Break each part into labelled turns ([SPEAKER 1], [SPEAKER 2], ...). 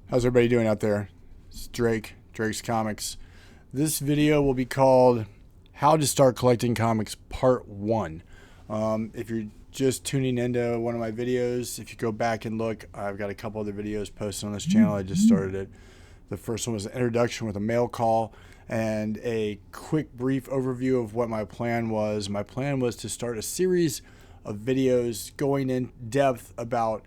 [SPEAKER 1] How's everybody doing out there? It's Drake's Comics. This video will be called How to Start Collecting Comics Part 1. If you're just tuning into one of my videos, if you go back and look, I've got a couple other videos posted on this channel. I just started it. The first one was an introduction with a mail call and a quick brief overview of what my plan was. My plan was to start a series of videos going in depth about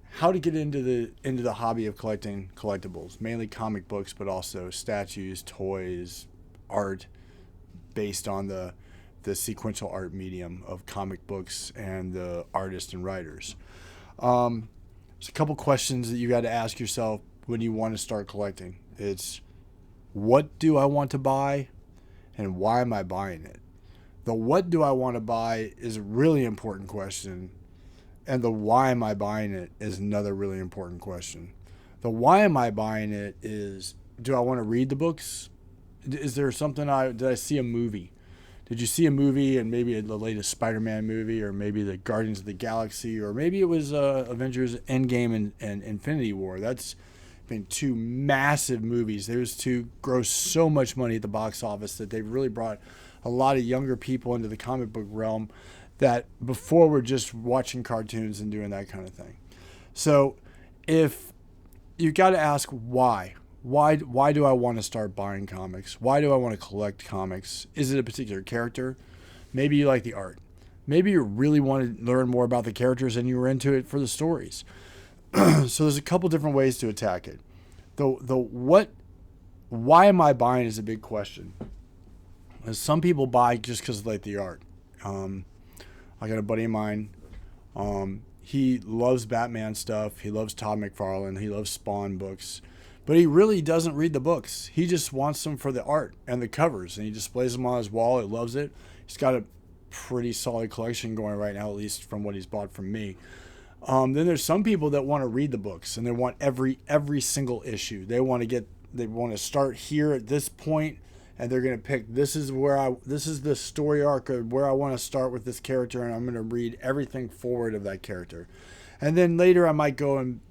[SPEAKER 1] how to get into the hobby of collecting collectibles, mainly comic books, but also statues, toys, art, based on the sequential art medium of comic books and the artists and writers. There's a couple questions that you got to ask yourself when you want to start collecting. It's, what do I want to buy, and why am I buying it? The what do I want to buy is a really important question, and the why am I buying it is another really important question. The why am I buying it is, do I want to read the books? Is there something did I see a movie? Did you see a movie, and maybe the latest Spider-Man movie, or maybe the Guardians of the Galaxy, or maybe it was Avengers Endgame and Infinity War? That's been two massive movies. Those two gross so much money at the box office that they've really brought a lot of younger people into the comic book realm that before were just watching cartoons and doing that kind of thing. So if you got to ask why do I want to start buying comics? Why do I want to collect comics? Is it a particular character? Maybe you like the art. Maybe you really want to learn more about the characters and you were into it for the stories. So there's a couple different ways to attack it. Why am I buying is a big question. Some people buy just because they like the art. I got a buddy of mine. He loves Batman stuff. He loves Todd McFarlane. He loves Spawn books. But he really doesn't read the books. He just wants them for the art and the covers. And he displays them on his wall. He loves it. He's got a pretty solid collection going right now, at least from what he's bought from me. Then there's some people that want to read the books and they want every single issue. They want to start here at this point, and they're going to pick, this is the story arc of where I want to start with this character, and I'm going to read everything forward of that character. And then later I might go and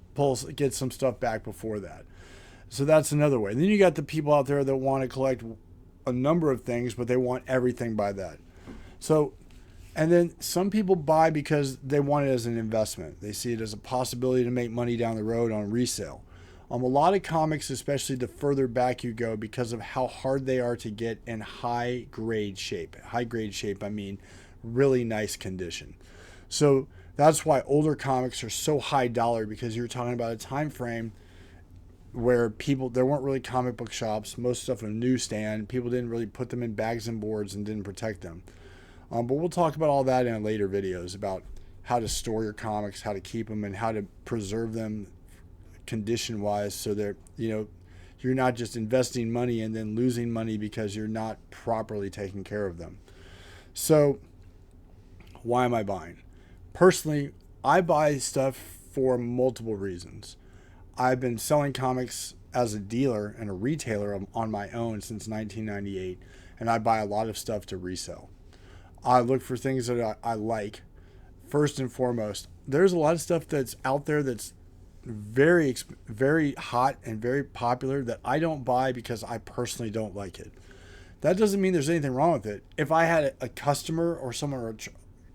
[SPEAKER 1] get some stuff back before that. So that's another way. Then you got the people out there that want to collect a number of things, but they want everything by that. So, and then some people buy because they want it as an investment. They see it as a possibility to make money down the road on resale. A lot of comics, especially the further back you go, because of how hard they are to get in high grade shape. High grade shape, I mean really nice condition. So that's why older comics are so high dollar, because you're talking about a time frame where there weren't really comic book shops. Most stuff in a newsstand. People didn't really put them in bags and boards and didn't protect them. But we'll talk about all that in later videos about how to store your comics, how to keep them, and how to preserve them condition wise, so that you're not just investing money and then losing money because you're not properly taking care of them. So why am I buying? Personally, I buy stuff for multiple reasons. I've been selling comics as a dealer and a retailer on my own since 1998, and I buy a lot of stuff to resell. I look for things that I like. First and foremost, there's a lot of stuff that's out there that's very, very hot and very popular that I don't buy because I personally don't like it. That doesn't mean there's anything wrong with it. If I had a customer or someone would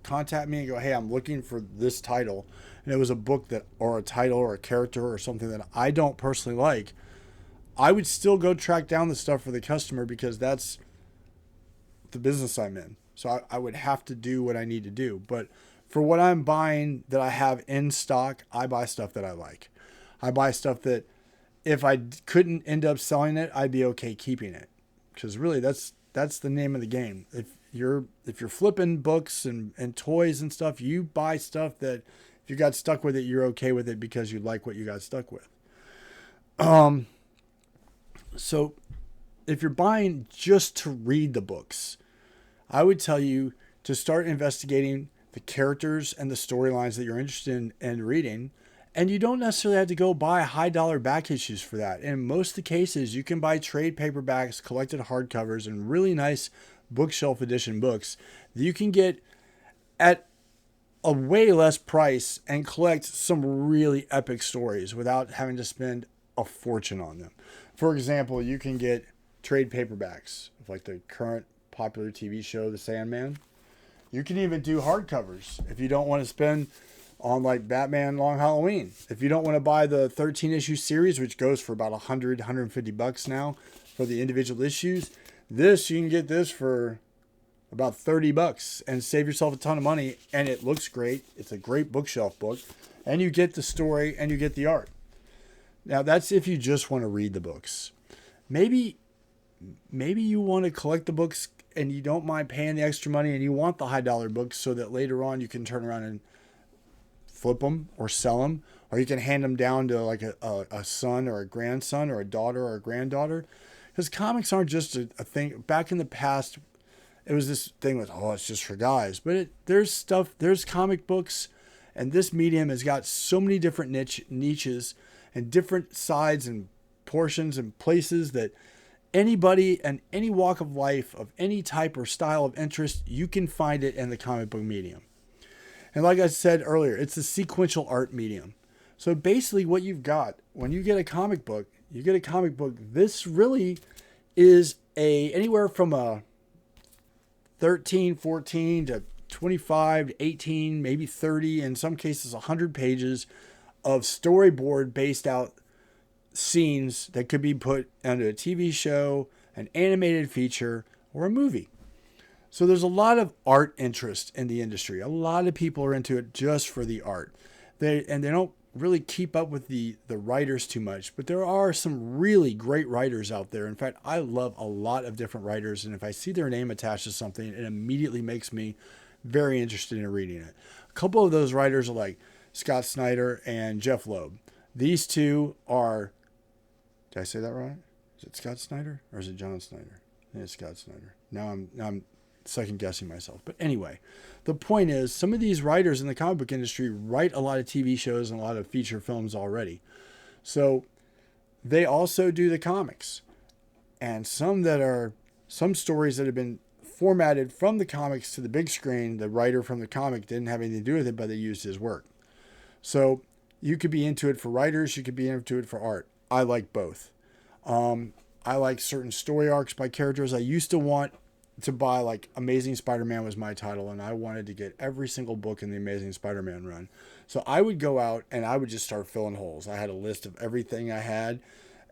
[SPEAKER 1] contact me and go, hey, I'm looking for this title, and it was a book or a title or a character or something that I don't personally like, I would still go track down the stuff for the customer, because that's the business I'm in. So I would have to do what I need to do. But for what I'm buying that I have in stock, I buy stuff that I like. I buy stuff that if I couldn't end up selling it, I'd be okay keeping it. Because really, that's the name of the game. If you're flipping books and toys and stuff, you buy stuff that if you got stuck with it, you're okay with it because you like what you got stuck with. So if you're buying just to read the books, I would tell you to start investigating the characters and the storylines that you're interested in reading. And you don't necessarily have to go buy high dollar back issues for that. In most of the cases, you can buy trade paperbacks, collected hardcovers, and really nice bookshelf edition books that you can get at a way less price and collect some really epic stories without having to spend a fortune on them. For example, you can get trade paperbacks of like the current popular TV show, The Sandman. You can even do hardcovers if you don't want to spend on like Batman Long Halloween. If you don't want to buy the 13 issue series, which goes for about $150 now for the individual issues, you can get this for about $30 and save yourself a ton of money. And it looks great. It's a great bookshelf book, and you get the story and you get the art. Now that's if you just want to read the books. Maybe you want to collect the books and you don't mind paying the extra money and you want the high dollar books so that later on you can turn around and flip them or sell them, or you can hand them down to like a son or a grandson or a daughter or a granddaughter. Because comics aren't just a thing. Back in the past, it was this thing with, oh, it's just for guys. But there's comic books, and this medium has got so many different niches and different sides and portions and places that anybody and any walk of life of any type or style of interest, you can find it in the comic book medium. And like I said earlier, it's a sequential art medium. So basically what you've got when you get a comic book, this really is anywhere from a 13, 14 to 25 to 18, maybe 30, in some cases 100 pages of storyboard based out scenes that could be put into a TV show, an animated feature, or a movie. So there's a lot of art interest in the industry. A lot of people are into it just for the art. They don't really keep up with the writers too much, but there are some really great writers out there. In fact, I love a lot of different writers, and if I see their name attached to something, it immediately makes me very interested in reading it. A couple of those writers are like Scott Snyder and Jeff Loeb. These two are, did I say that right? Is it Scott Snyder or is it John Snyder? I think it's Scott Snyder. Now I'm second guessing myself. But anyway, the point is some of these writers in the comic book industry write a lot of TV shows and a lot of feature films already. So they also do the comics. And some stories that have been formatted from the comics to the big screen, the writer from the comic didn't have anything to do with it, but they used his work. So you could be into it for writers, you could be into it for art. I like both. I like certain story arcs by characters. I used to want to buy, like, Amazing Spider-Man was my title, and I wanted to get every single book in the Amazing Spider-Man run. So I would go out and I would just start filling holes. I had a list of everything I had,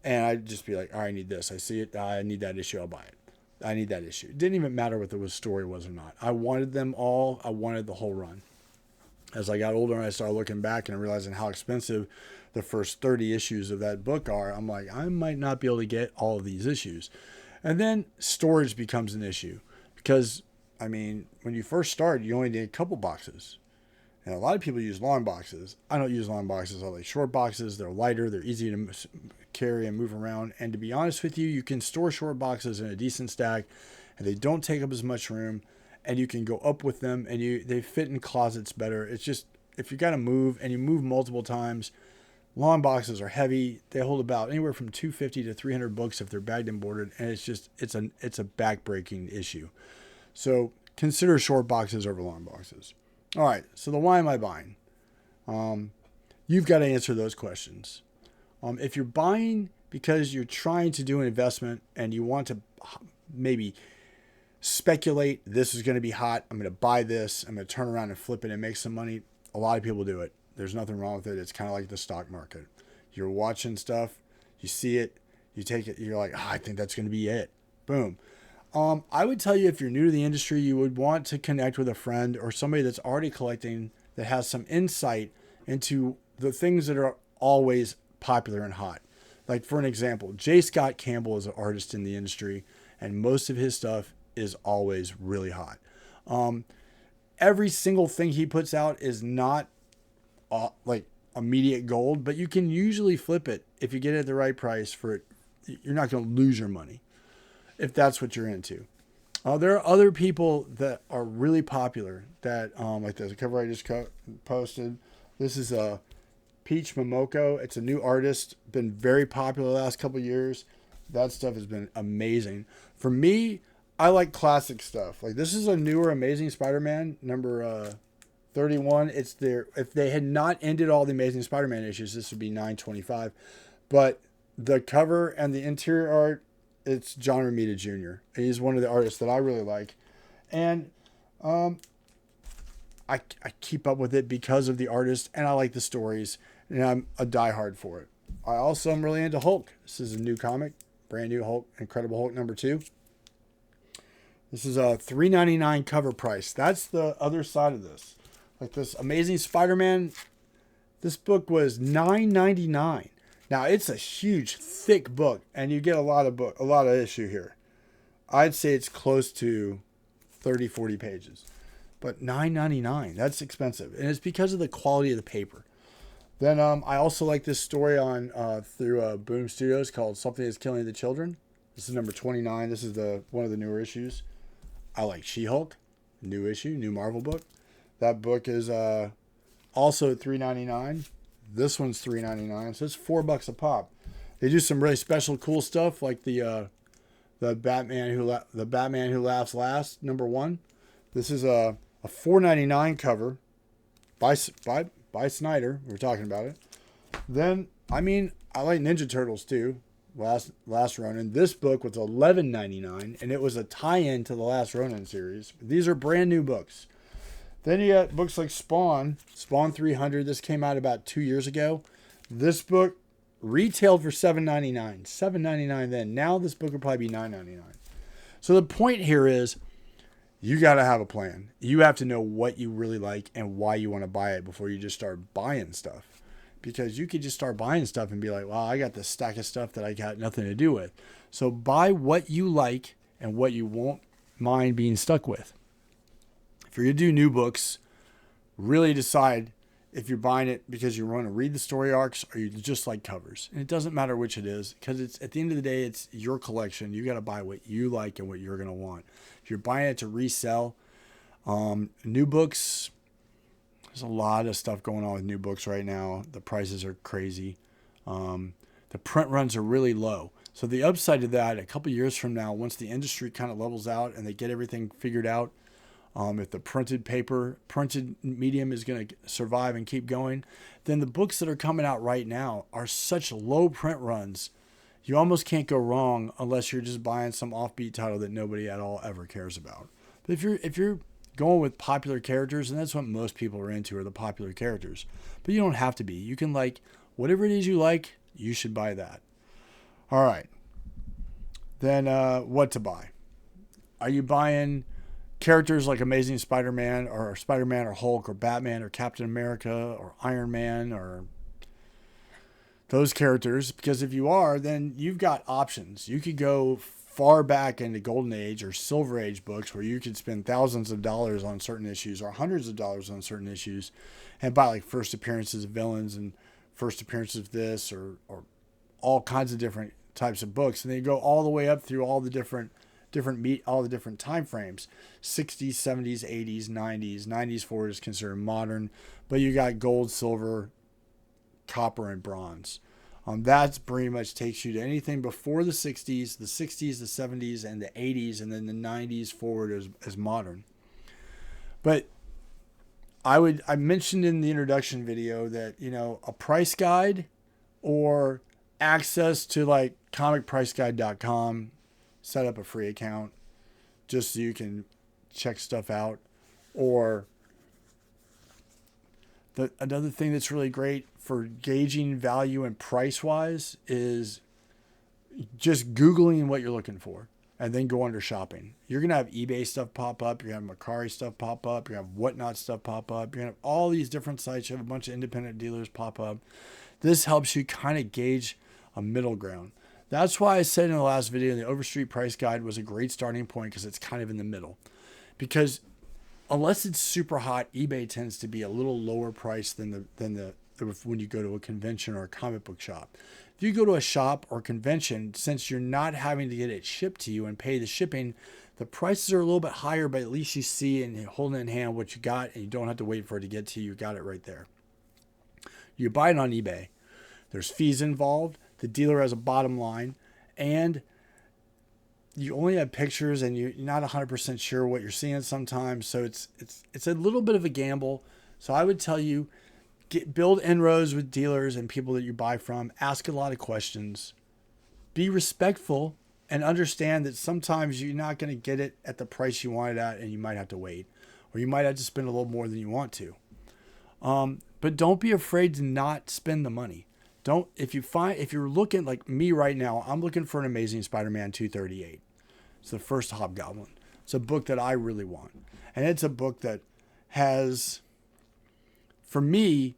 [SPEAKER 1] and I'd just be like, all right, I need this. I see it. I need that issue. I'll buy it. I need that issue. It didn't even matter what the story was or not. I wanted them all. I wanted the whole run. As I got older and I started looking back and realizing how expensive the first 30 issues of that book are, I'm like, I might not be able to get all of these issues. And then storage becomes an issue because, I mean, when you first start, you only need a couple boxes. And a lot of people use long boxes. I don't use long boxes. I like short boxes. They're lighter. They're easy to carry and move around. And to be honest with you, you can store short boxes in a decent stack and they don't take up as much room. And you can go up with them and they fit in closets better. It's just, if you got to move and you move multiple times, long boxes are heavy. They hold about anywhere from 250 to 300 books if they're bagged and boarded. And it's a back-breaking issue. So consider short boxes over long boxes. All right. So why am I buying? You've got to answer those questions. If you're buying because you're trying to do an investment and you want to maybe speculate, this is going to be hot, I'm going to buy this, I'm going to turn around and flip it and make some money. A lot of people do it. There's nothing wrong with it. It's kind of like the stock market. You're watching stuff, you see it, you take it, you're like, I think that's going to be it. Boom. I would tell you, if you're new to the industry, you would want to connect with a friend or somebody that's already collecting that has some insight into the things that are always popular and hot. Like, for an example, J. Scott Campbell is an artist in the industry, and most of his stuff is always really hot. Every single thing he puts out is not like immediate gold, but you can usually flip it if you get it at the right price for it. You're not going to lose your money if that's what you're into. There are other people that are really popular that like the cover I just posted. This is a Peach Momoko. It's a new artist, been very popular the last couple of years. That stuff has been amazing. For me, I like classic stuff. Like, this is a newer Amazing Spider-Man, number 31. It's there. If they had not ended all the Amazing Spider-Man issues, this would be 925. But the cover and the interior art, it's John Romita Jr. He's one of the artists that I really like. And I keep up with it because of the artist, and I like the stories, and I'm a diehard for it. I also am really into Hulk. This is a new comic, brand new Hulk, Incredible Hulk #2. This is a $3.99 cover price. That's the other side of this. Like this Amazing Spider-Man, this book was $9.99. Now it's a huge, thick book, and you get a lot of issue here. I'd say it's close to 30, 40 pages. But $9.99, that's expensive. And it's because of the quality of the paper. Then I also like this story on through Boom Studios called Something is Killing the Children. This is number 29. This is one of the newer issues. I like She-Hulk, new issue, new Marvel book. That book is also $3.99. This one's $3.99, so it's $4 a pop. They do some really special, cool stuff, like the Batman Who Laughs Last #1. This is a $4.99 cover by Snyder. We were talking about it. Then I like Ninja Turtles too. Last Ronin. This book was $11.99, and it was a tie-in to the Last Ronin series. These are brand new books. Then you got books like Spawn 300. This came out about 2 years ago. This book retailed for $7.99. $7.99 then. Now this book would probably be $9.99. So the point here is, you got to have a plan. You have to know what you really like and why you want to buy it before you just start buying stuff. Because you could just start buying stuff and be like, wow, I got this stack of stuff that I got nothing to do with. So buy what you like and what you won't mind being stuck with. If you're going to do new books, really decide if you're buying it because you want to read the story arcs or you just like covers. And it doesn't matter which it is, because it's at the end of the day, it's your collection. You got to buy what you like and what you're going to want. If you're buying it to resell, new books, there's a lot of stuff going on with new books right now. The prices are crazy. The print runs are really low. So the upside to that, a couple years from now, once the industry kind of levels out and they get everything figured out, if the printed medium is going to survive and keep going, then the books that are coming out right now are such low print runs. You almost can't go wrong unless you're just buying some offbeat title that nobody at all ever cares about. But if you're going with popular characters, and that's what most people are into, are the popular characters. But you don't have to be. You can like whatever it is you like, you should buy that. All right. Then what to buy? Are you buying characters like Amazing Spider-Man or Hulk or Batman or Captain America or Iron Man or those characters? Because if you are, then you've got options. You could go far back into Golden Age or Silver Age books where you could spend thousands of dollars on certain issues or hundreds of dollars on certain issues and buy like first appearances of villains and first appearances of this or all kinds of different types of books. And then you go all the way up through all the different time frames, 60s, 70s, 80s, 90s forward is considered modern, but you got gold, silver, copper, and bronze. That pretty much takes you to anything before the 60s, the 70s, and the 80s, and then the 90s forward as modern. But I mentioned in the introduction video that, a price guide or access to like comicpriceguide.com, set up a free account just so you can check stuff out. Or another thing that's really great for gauging value and price wise is just Googling what you're looking for and then go under shopping. You're going to have eBay stuff pop up. You're going to have Mercari stuff pop up. You're going to have Whatnot stuff pop up. You're going to have all these different sites. You have a bunch of independent dealers pop up. This helps you kind of gauge a middle ground. That's why I said in the last video, the Overstreet Price Guide was a great starting point because it's kind of in the middle. Because unless it's super hot, eBay tends to be a little lower price than when you go to a convention or a comic book shop. If you go to a shop or convention, since you're not having to get it shipped to you and pay the shipping, the prices are a little bit higher, but at least you see and hold in hand what you got, and you don't have to wait for it to get to you. You got it right there. You buy it on eBay. There's fees involved. The dealer has a bottom line, and you only have pictures, and you're not 100% sure what you're seeing sometimes. So it's a little bit of a gamble. So I would tell you, build inroads with dealers and people that you buy from. Ask a lot of questions. be respectful and understand that sometimes you're not going to get it at the price you want it at, and you might have to wait, or you might have to spend a little more than you want to. But don't be afraid to not spend the money. If you're looking like me right now, I'm looking for an Amazing Spider-Man 238. It's the first Hobgoblin. It's a book that I really want. And it's a book that has, for me,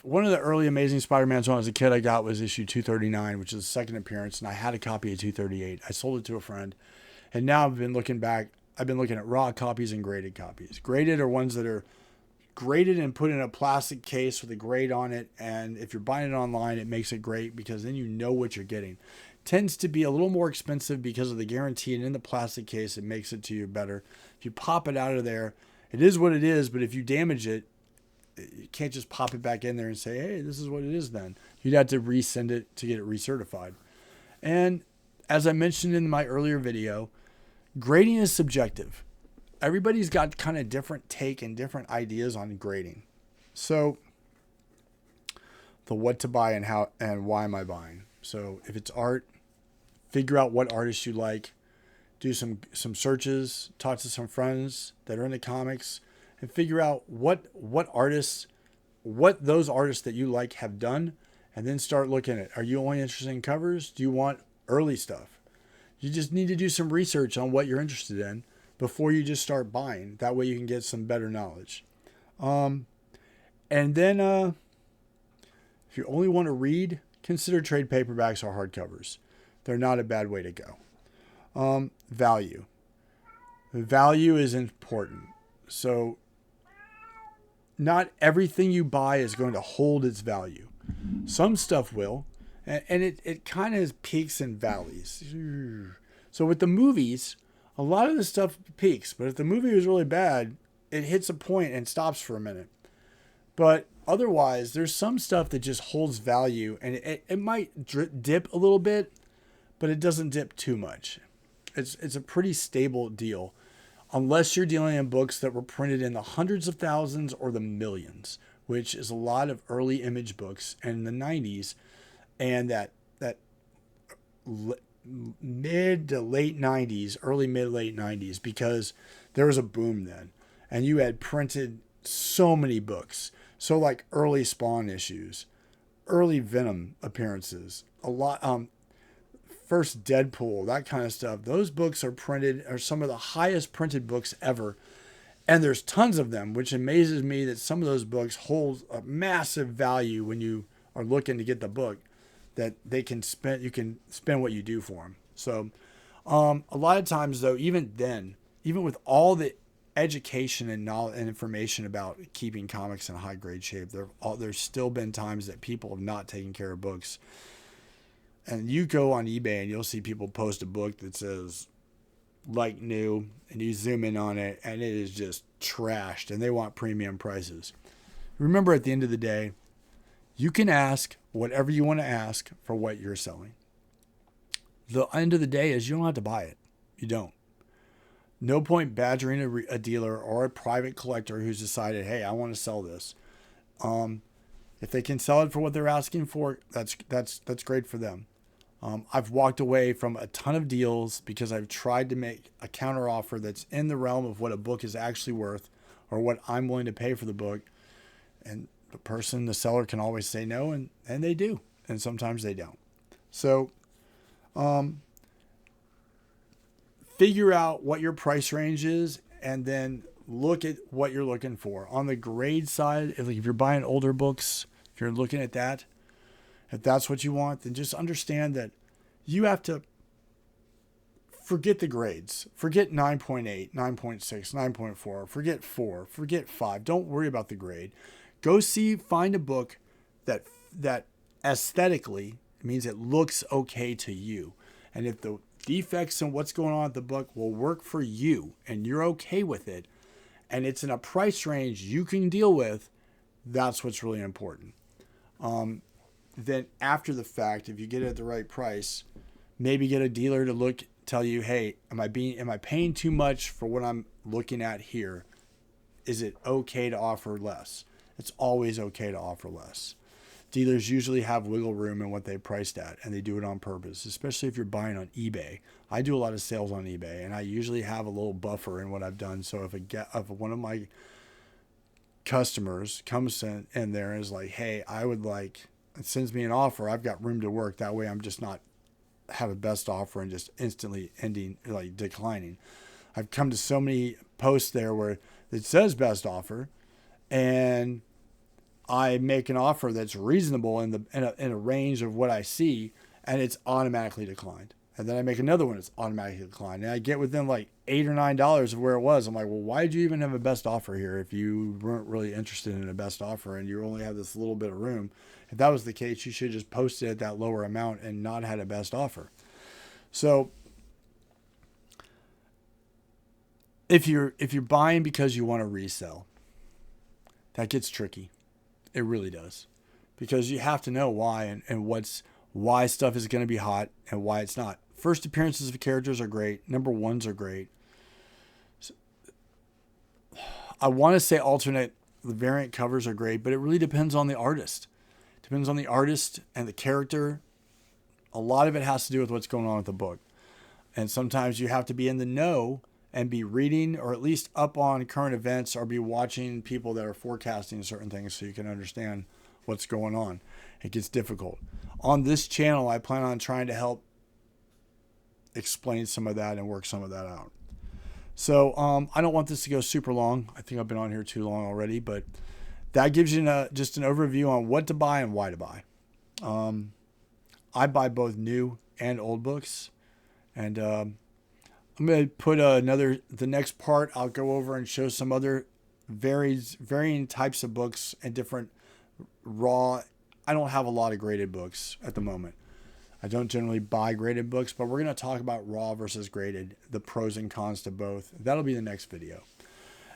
[SPEAKER 1] one of the early Amazing Spider-Mans when I was a kid I got was issue 239, which is the second appearance, and I had a copy of 238. I sold it to a friend, and now I've been looking at raw copies and graded copies. Graded are ones that are graded and put in a plastic case with a grade on it, and if you're buying it online, it makes it great because then you know what you're getting. Tends to be a little more expensive because of the guarantee, and in the plastic case, it makes it to you better. If you pop it out of there, it is what it is, but if you damage it, you can't just pop it back in there and say, hey, this is what it is then. You'd have to resend it to get it recertified. And as I mentioned in my earlier video, grading is subjective. Everybody's got kind of different take and different ideas on grading. So the what to buy and how and why am I buying. So if it's art, figure out what artists you like, do some searches, talk to some friends that are into comics, and figure out what those artists that you like have done, and then start looking at, are you only interested in covers? Do you want early stuff? You just need to do some research on what you're interested in before you just start buying. That way you can get some better knowledge. And then if you only want to read, consider trade paperbacks or hardcovers. They're not a bad way to go. Value. Value is important. So not everything you buy is going to hold its value. Some stuff will, and it kind of peaks and valleys. So with the movies, a lot of the stuff peaks, but if the movie was really bad, it hits a point and stops for a minute. But otherwise, there's some stuff that just holds value, and it might dip a little bit, but it doesn't dip too much. It's a pretty stable deal, unless you're dealing in books that were printed in the hundreds of thousands or the millions, which is a lot of early Image books in the 90s, and that mid to late 90s, early mid late 90s, because there was a boom then, and you had printed so many books. So like early Spawn issues, early Venom appearances, a lot, first Deadpool, that kind of stuff. Those books are some of the highest printed books ever. And there's tons of them, which amazes me that some of those books hold a massive value when you are looking to get the book, that you can spend what you do for them. So a lot of times though, even with all the education and knowledge and information about keeping comics in high grade shape, there's still been times that people have not taken care of books. And you go on eBay and you'll see people post a book that says like new, and you zoom in on it and it is just trashed, and they want premium prices. Remember, at the end of the day, you can ask whatever you want to ask for what you're selling. The end of the day is you don't have to buy it. You don't. No point badgering a dealer or a private collector who's decided, hey, I want to sell this. If they can sell it for what they're asking for, that's great for them. I've walked away from a ton of deals because I've tried to make a counter offer that's in the realm of what a book is actually worth, or what I'm willing to pay for the book. And the seller can always say no, and they do. And sometimes they don't. So figure out what your price range is, and then look at what you're looking for. On the grade side, if you're buying older books, if you're looking at that, if that's what you want, then just understand that you have to forget the grades. Forget 9.8, 9.6, 9.4. Forget 4. Forget 5. Don't worry about the grade. Find a book that aesthetically means it looks okay to you. And if the defects in what's going on with the book will work for you and you're okay with it, and it's in a price range you can deal with, that's what's really important. Then after the fact, if you get it at the right price, maybe get a dealer to tell you, hey, am I paying too much for what I'm looking at here? Is it okay to offer less? It's always okay to offer less. dealers usually have wiggle room in what they priced at, and they do it on purpose, especially if you're buying on eBay. I do a lot of sales on eBay, and I usually have a little buffer in what I've done. So if one of my customers comes in there and is like, hey, I would like, it sends me an offer, I've got room to work. That way I'm just not have a best offer and just instantly declining. I've come to so many posts there where it says best offer, and I make an offer that's reasonable in a range of what I see, and it's automatically declined. And then I make another one that's automatically declined. And I get within like $8 or $9 of where it was. I'm like, well, why did you even have a best offer here if you weren't really interested in a best offer and you only have this little bit of room? If that was the case, you should just post it at that lower amount and not had a best offer. So if you're buying because you want to resell, that gets tricky. It really does, because you have to know why and why stuff is going to be hot and why it's not. First appearances of characters are great. Number ones are great. So, I want to say alternate the variant covers are great, but it really depends on the artist. Depends on the artist and the character. A lot of it has to do with what's going on with the book. And sometimes you have to be in the know and be reading or at least up on current events or be watching people that are forecasting certain things so you can understand what's going on. It gets difficult. On this channel, I plan on trying to help explain some of that and work some of that out. So I don't want this to go super long. I think I've been on here too long already, but that gives you just an overview on what to buy and why to buy. I buy both new and old books, and I'm going to put the next part, I'll go over and show some other varying types of books and different raw. I don't have a lot of graded books at the moment. I don't generally buy graded books, but we're going to talk about raw versus graded, the pros and cons to both. That'll be the next video.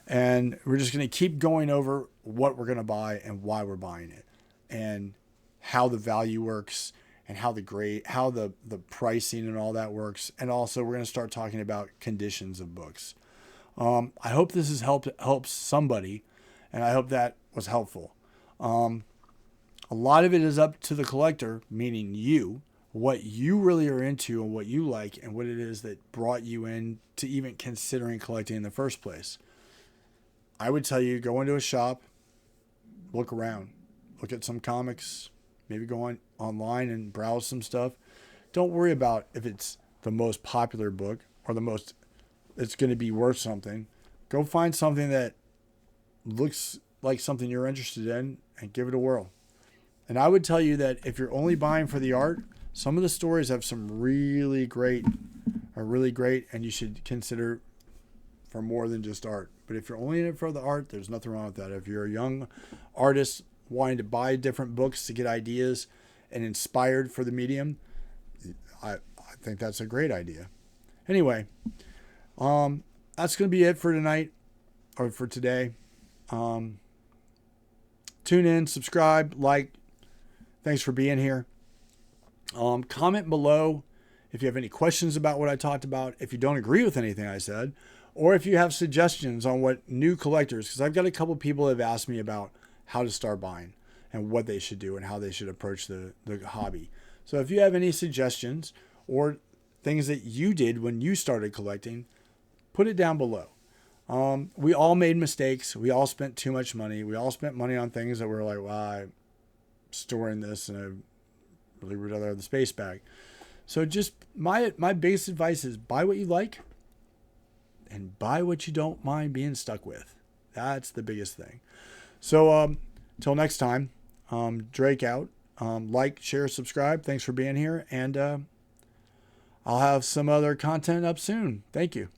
[SPEAKER 1] And we're just going to keep going over what we're going to buy and why we're buying it and how the value works and how the pricing and all that works. And also we're going to start talking about conditions of books. I hope this has helps somebody, and I hope that was helpful. A lot of it is up to the collector, meaning you, what you really are into and what you like and what it is that brought you in to even considering collecting in the first place. I would tell you, go into a shop, look around, look at some comics, maybe go online and browse some stuff. Don't worry about if it's the most popular book or it's going to be worth something. Go find something that looks like something you're interested in and give it a whirl. And I would tell you that if you're only buying for the art, some of the stories have some really great, and you should consider for more than just art. But if you're only in it for the art, there's nothing wrong with that. If you're a young artist wanting to buy different books to get ideas and inspired for the medium, I think that's a great idea. Anyway, that's going to be it for tonight or for today. Tune in, subscribe, like. Thanks for being here. Comment below if you have any questions about what I talked about, if you don't agree with anything I said, or if you have suggestions on what new collectors, because I've got a couple people that have asked me about how to start buying and what they should do and how they should approach the hobby. So if you have any suggestions or things that you did when you started collecting, put it down below. We all made mistakes. We all spent too much money. We all spent money on things that were like, well, I'm storing this and I really would rather have the space bag. So just my biggest advice is buy what you like and buy what you don't mind being stuck with. That's the biggest thing. So until next time, Drake out. Like, share, subscribe. Thanks for being here. And I'll have some other content up soon. Thank you.